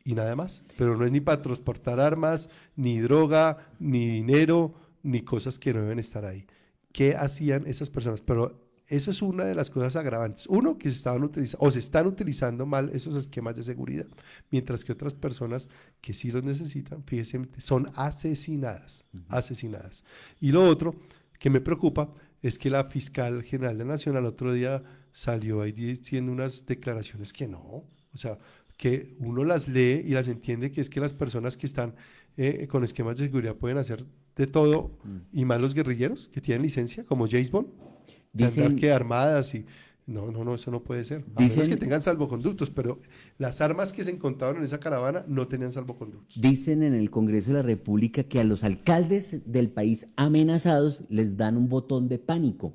Speaker 2: y nada más, pero no es ni para transportar armas, ni droga, ni dinero, ni cosas que no deben estar ahí. ¿Qué hacían esas personas? Pero eso es una de las cosas agravantes. Uno, que se estaban utilizando o se están utilizando mal esos esquemas de seguridad, mientras que otras personas que sí los necesitan, fíjense, son asesinadas, asesinadas. Y lo otro que me preocupa es que la fiscal general de la Nación al otro día salió ahí diciendo unas declaraciones que no, o sea, que uno las lee y las entiende, que es que las personas que están con esquemas de seguridad pueden hacer de todo, y más los guerrilleros que tienen licencia, como James Bond, dicen que armadas y no, eso no puede ser. A menos que tengan salvoconductos, pero las armas que se encontraron en esa caravana no tenían salvoconductos.
Speaker 1: Dicen en el Congreso de la República que a los alcaldes del país amenazados les dan un botón de pánico.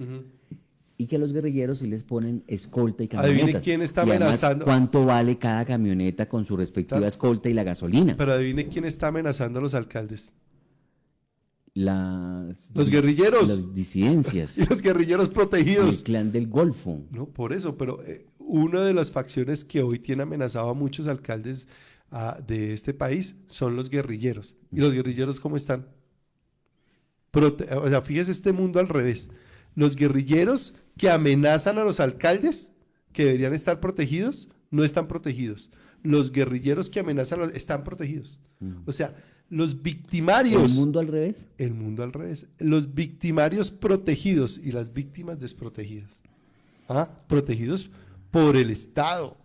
Speaker 1: Y que a los guerrilleros sí les ponen escolta y camionetas.
Speaker 2: Adivine quién está
Speaker 1: y además,
Speaker 2: amenazando.
Speaker 1: ¿cuánto vale cada camioneta con su respectiva escolta y la gasolina?
Speaker 2: Pero adivine quién está amenazando a los alcaldes.
Speaker 1: Los
Speaker 2: guerrilleros.
Speaker 1: Las disidencias.
Speaker 2: Y los guerrilleros protegidos.
Speaker 1: El clan del Golfo.
Speaker 2: No, por eso, pero una de las facciones que hoy tiene amenazado a muchos alcaldes de este país son los guerrilleros. ¿Y los guerrilleros cómo están? O sea, fíjese este mundo al revés. Los guerrilleros que amenazan a los alcaldes, que deberían estar protegidos, no están protegidos. Los guerrilleros que amenazan están protegidos. O sea, los victimarios...
Speaker 1: ¿El mundo al revés?
Speaker 2: El mundo al revés. Los victimarios protegidos y las víctimas desprotegidas. Protegidos por el Estado,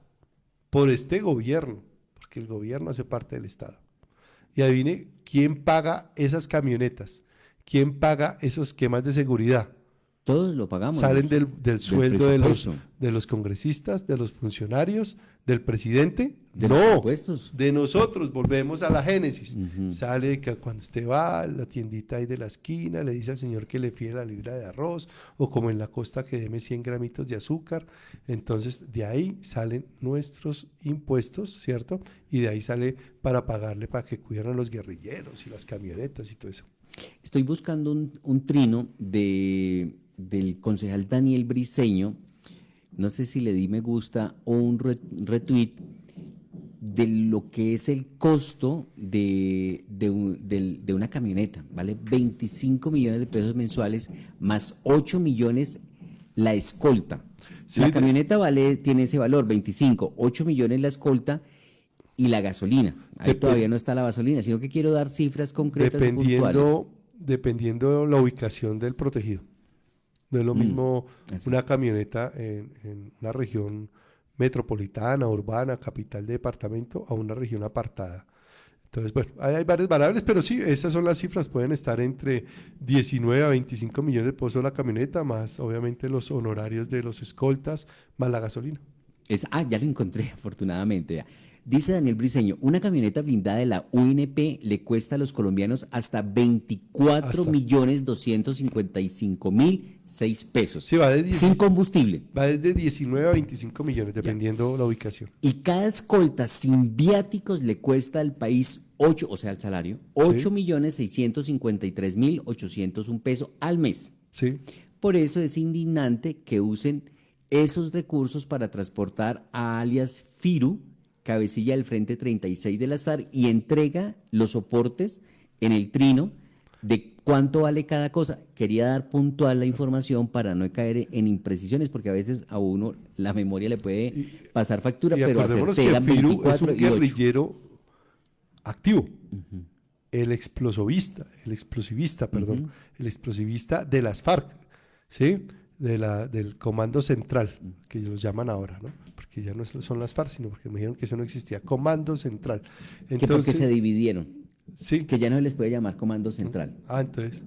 Speaker 2: por este gobierno, porque el gobierno hace parte del Estado. Y adivine, ¿quién paga esas camionetas? ¿Quién paga esos esquemas de seguridad?
Speaker 1: Todos lo pagamos.
Speaker 2: Salen del sueldo de los congresistas, de los funcionarios, del presidente. De nosotros. Volvemos a la génesis. Sale que cuando usted va a la tiendita ahí de la esquina, le dice al señor que le fíe la libra de arroz, o como en la costa que deme 100 gramitos de azúcar. Entonces de ahí salen nuestros impuestos, ¿cierto? Y de ahí sale para pagarle para que cuiden a los guerrilleros y las camionetas y todo eso.
Speaker 1: Estoy buscando un trino del concejal Daniel Briceño, no sé si le di me gusta o un retweet de lo que es el costo de una camioneta, ¿vale? 25 millones de pesos mensuales más 8 millones la escolta. Sí, la camioneta tiene ese valor, 25, 8 millones la escolta y la gasolina. Ahí todavía no está la gasolina, sino que quiero dar cifras concretas y puntuales.
Speaker 2: Dependiendo la ubicación del protegido. No es lo mismo una camioneta en una región metropolitana, urbana, capital de departamento, a una región apartada. Entonces, bueno, hay varias variables, pero sí, esas son las cifras, pueden estar entre 19 a 25 millones de pesos la camioneta, más obviamente los honorarios de los escoltas, más la gasolina.
Speaker 1: Ya lo encontré, afortunadamente. Dice Daniel Briceño, una camioneta blindada de la UNP le cuesta a los colombianos hasta 24.255.006 pesos.
Speaker 2: Sí,
Speaker 1: sin combustible.
Speaker 2: Va desde 19 a 25 millones, dependiendo la ubicación.
Speaker 1: Y cada escolta sin viáticos le cuesta al país 8, o sea, el salario, 8.653.801 pesos al mes.
Speaker 2: Sí.
Speaker 1: Por eso es indignante que usen esos recursos para transportar a alias Firu, cabecilla del Frente 36 de las FARC, y entrega los soportes en el trino de cuánto vale cada cosa. Quería dar puntual la información para no caer en imprecisiones, porque a veces a uno la memoria le puede pasar factura, pero acertera 24
Speaker 2: es un guerrillero activo. El explosivista, el explosivista de las FARC, ¿sí? Del Comando Central, que ellos llaman ahora, ¿no? Porque ya no son las FARC, sino porque me dijeron que eso no existía. Comando Central.
Speaker 1: Entonces, que porque se dividieron.
Speaker 2: Sí.
Speaker 1: Que ya no se les puede llamar Comando Central.
Speaker 2: Entonces.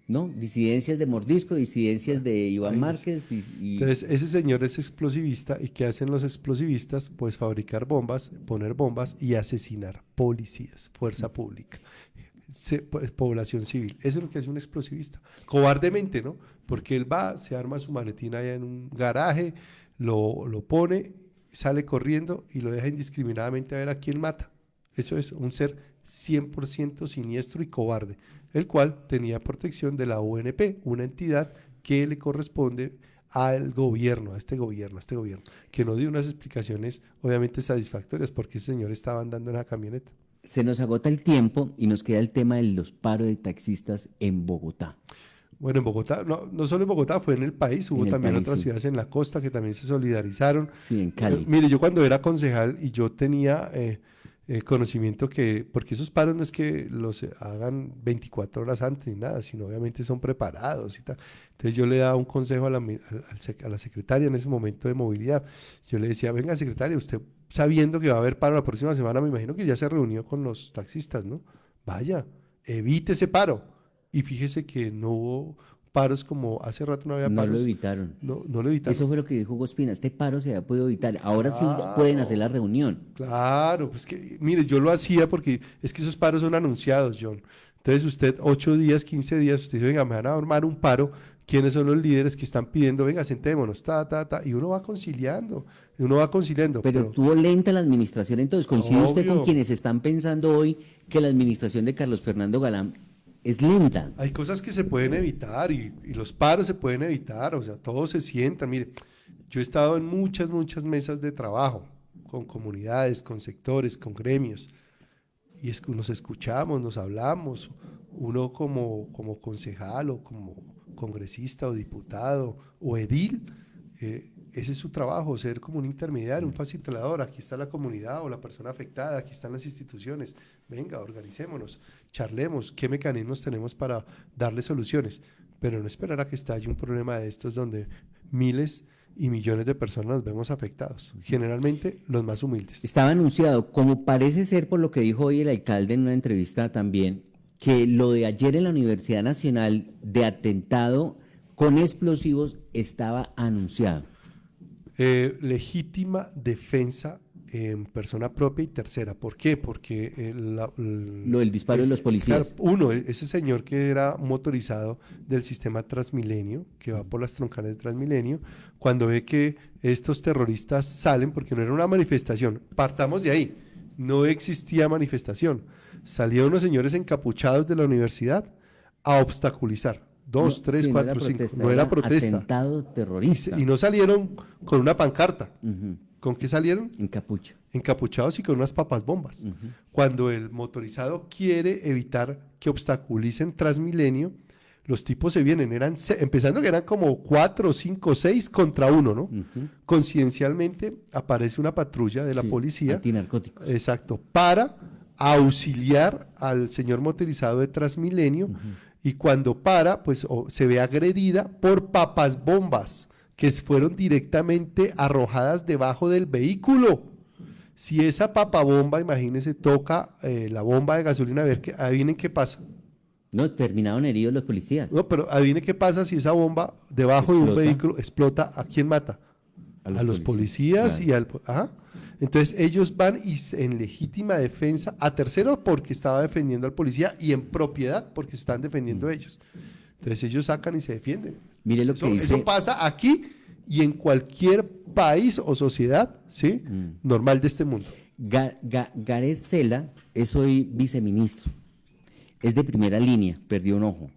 Speaker 1: ¿No? Disidencias de Mordisco, disidencias de Iván Márquez.
Speaker 2: Entonces, ese señor es explosivista. ¿Y qué hacen los explosivistas? Pues fabricar bombas, poner bombas y asesinar policías, fuerza pública. Población civil. Eso es lo que hace un explosivista. Cobardemente, ¿no? Porque él va, se arma su maletín allá en un garaje, lo pone, sale corriendo y lo deja indiscriminadamente a ver a quién mata. Eso es un ser 100% siniestro y cobarde, el cual tenía protección de la ONP, una entidad que le corresponde al gobierno, a este gobierno, que no dio unas explicaciones obviamente satisfactorias porque ese señor estaba andando en la camioneta.
Speaker 1: Se nos agota el tiempo y nos queda el tema de los paros de taxistas en Bogotá.
Speaker 2: Bueno, en Bogotá, no solo en Bogotá, fue en el país, hubo también otras ciudades en la costa que también se solidarizaron.
Speaker 1: Sí, en Cali.
Speaker 2: Mire, yo cuando era concejal y yo tenía conocimiento porque esos paros no es que los hagan 24 horas antes ni nada, sino obviamente son preparados y tal. Entonces yo le daba un consejo a la secretaria en ese momento de movilidad. Yo le decía, venga secretaria, usted sabiendo que va a haber paro la próxima semana, me imagino que ya se reunió con los taxistas, ¿no? Vaya, evite ese paro. Y fíjese que no hubo paros como hace rato no había paros.
Speaker 1: No lo evitaron.
Speaker 2: No lo evitaron.
Speaker 1: Eso fue lo que dijo Hugo Espina, este paro se había podido evitar, ahora sí pueden hacer la reunión.
Speaker 2: Claro, pues que, mire, yo lo hacía porque es que esos paros son anunciados, John. Entonces usted 8 días, 15 días, usted dice, venga, me van a armar un paro, ¿quiénes son los líderes que están pidiendo, venga, sentémonos, y uno va conciliando.
Speaker 1: Pero tuvo lenta la administración, entonces coincide usted con quienes están pensando hoy que la administración de Carlos Fernando Galán es lenta.
Speaker 2: Hay cosas que se pueden evitar y los paros se pueden evitar, o sea, todos se sientan. Mire, yo he estado en muchas mesas de trabajo, con comunidades, con sectores, con gremios, y nos escuchamos, nos hablamos, uno como concejal o como congresista o diputado o edil, ese es su trabajo, ser como un intermediario, un facilitador. Aquí está la comunidad o la persona afectada, aquí están las instituciones. Venga, organicémonos, charlemos, qué mecanismos tenemos para darle soluciones, pero no esperar a que estalle un problema de estos donde miles y millones de personas nos vemos afectados, generalmente los más humildes.
Speaker 1: Estaba anunciado, como parece ser por lo que dijo hoy el alcalde en una entrevista también, que lo de ayer en la Universidad Nacional de atentado con explosivos estaba anunciado.
Speaker 2: Legítima defensa en persona propia y tercera. ¿Por qué? Porque
Speaker 1: lo del disparo de los policías.
Speaker 2: Claro, ese señor que era motorizado del sistema Transmilenio, que va por las troncales de Transmilenio, cuando ve que estos terroristas salen, porque no era una manifestación, partamos de ahí, no existía manifestación, salieron unos señores encapuchados de la universidad a obstaculizar. 2, 3, 4, 5. No era protesta.
Speaker 1: Atentado terrorista.
Speaker 2: Y no salieron con una pancarta.
Speaker 1: Uh-huh.
Speaker 2: ¿Con qué salieron? Encapuchados y con unas papas bombas. Uh-huh. Cuando el motorizado quiere evitar que obstaculicen Transmilenio, los tipos se vienen. Empezando que eran como 4, 5, 6 contra 1, ¿no? Uh-huh. Coincidencialmente aparece una patrulla de la policía.
Speaker 1: Antinarcóticos.
Speaker 2: Exacto. Para auxiliar al señor motorizado de Transmilenio. Uh-huh. Y cuando para, pues se ve agredida por papas bombas que fueron directamente arrojadas debajo del vehículo. Si esa papa bomba, imagínense, toca la bomba de gasolina, a ver, adivinen qué pasa.
Speaker 1: No, terminaron heridos los policías.
Speaker 2: No, pero adivinen qué pasa si esa bomba debajo de un vehículo explota. ¿A quién mata? A los policías, claro. Y al... Ajá. Entonces ellos van y en legítima defensa, a tercero porque estaba defendiendo al policía y en propiedad porque se están defendiendo ellos. Entonces ellos sacan y se defienden.
Speaker 1: Mire lo que dice.
Speaker 2: Eso pasa aquí y en cualquier país o sociedad, ¿sí? Normal de este mundo.
Speaker 1: Gareth Cela es hoy viceministro. Es de primera línea, perdió un ojo.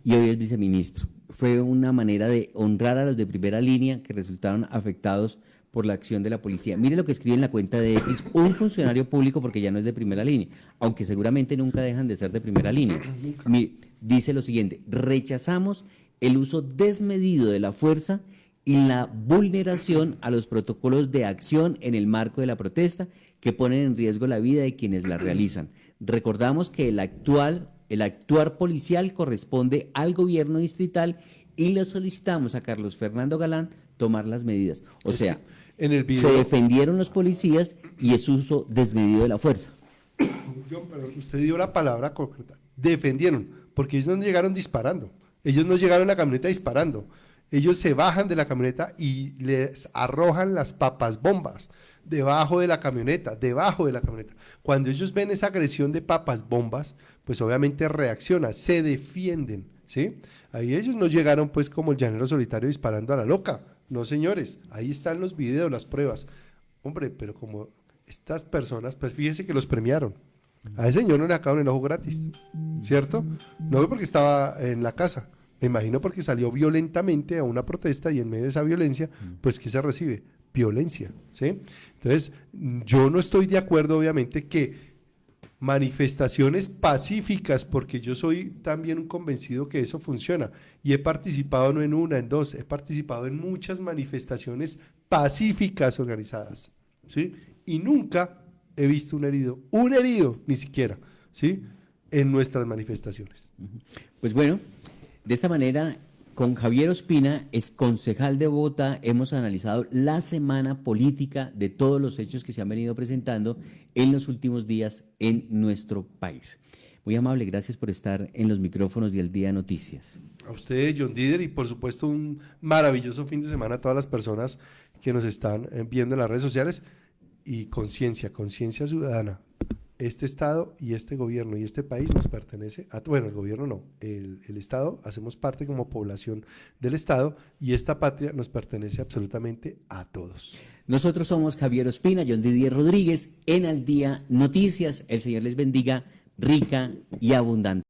Speaker 1: Y hoy es viceministro. Fue una manera de honrar a los de primera línea que resultaron afectados por la acción de la policía. Mire lo que escribe en la cuenta de X un funcionario público, porque ya no es de primera línea, aunque seguramente nunca dejan de ser de primera línea. Mire, dice lo siguiente: rechazamos el uso desmedido de la fuerza y la vulneración a los protocolos de acción en el marco de la protesta que ponen en riesgo la vida de quienes la realizan. Recordamos que el actuar policial corresponde al gobierno distrital y le solicitamos a Carlos Fernando Galán tomar las medidas. O sea,
Speaker 2: en el video,
Speaker 1: se defendieron los policías y es uso desmedido de la fuerza.
Speaker 2: Pero usted dio la palabra concreta. Defendieron, porque ellos no llegaron disparando. Ellos no llegaron a la camioneta disparando. Ellos se bajan de la camioneta y les arrojan las papas bombas debajo de la camioneta. Cuando ellos ven esa agresión de papas bombas, pues obviamente reaccionan, se defienden, ¿sí? Ahí ellos no llegaron pues como el llanero solitario disparando a la loca. No, señores, ahí están los videos, las pruebas. Hombre, pero como estas personas, pues fíjese que los premiaron. A ese señor no le sacaron el ojo gratis, ¿cierto? No fue porque estaba en la casa, me imagino porque salió violentamente a una protesta y en medio de esa violencia, pues ¿qué se recibe? Violencia, ¿sí? Entonces, yo no estoy de acuerdo, obviamente, que manifestaciones pacíficas, porque yo soy también un convencido que eso funciona y he participado no en una, en dos, he participado en muchas manifestaciones pacíficas organizadas, ¿sí? Y nunca he visto un herido ni siquiera, ¿sí? En nuestras manifestaciones.
Speaker 1: Pues bueno, de esta manera, con Javier Ospina, ex concejal de Bogotá, hemos analizado la semana política de todos los hechos que se han venido presentando en los últimos días en nuestro país. Muy amable, gracias por estar en los micrófonos de Al Día Noticias.
Speaker 2: A usted, John Dider, y por supuesto un maravilloso fin de semana a todas las personas que nos están viendo en las redes sociales. Y conciencia ciudadana. Este Estado y este gobierno y este país nos pertenece a, bueno, el gobierno no, el Estado, hacemos parte como población del Estado y esta patria nos pertenece absolutamente a todos.
Speaker 1: Nosotros somos Javier Ospina, John Didier Rodríguez, en Al Día Noticias. El Señor les bendiga rica y abundante.